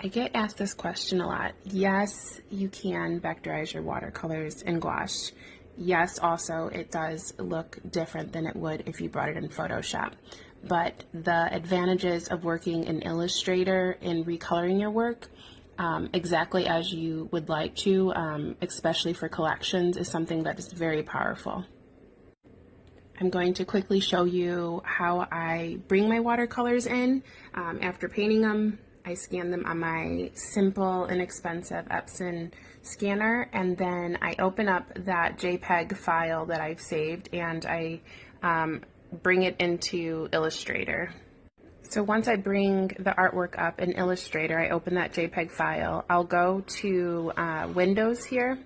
I get asked this question a lot. Yes, you can vectorize your watercolors in gouache. Yes, also it does look different than it would if you brought it in Photoshop. But the advantages of working in Illustrator in recoloring your work exactly as you would like to, especially for collections, is something that is very powerful. I'm going to quickly show you how I bring my watercolors in. After painting them, I scan them on my simple, inexpensive Epson scanner, and then I open up that JPEG file that I've saved and I bring it into Illustrator. So once I bring the artwork up in Illustrator, I open that JPEG file. I'll go to Windows here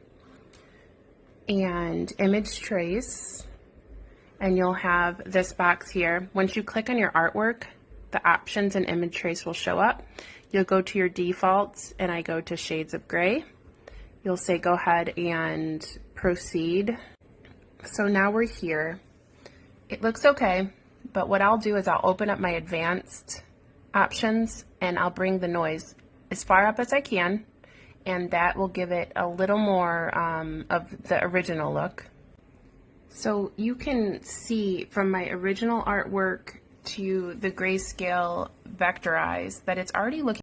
and Image Trace, and you'll have this box here. Once you click on your artwork, the options in Image Trace will show up. You'll go to your defaults, and I go to Shades of Gray. You'll say go ahead and proceed. So now we're here. It looks okay, but what I'll do is I'll open up my advanced options and I'll bring the noise as far up as I can, and that will give it a little more of the original look. So you can see from my original artwork to the grayscale vectorized that it's already looking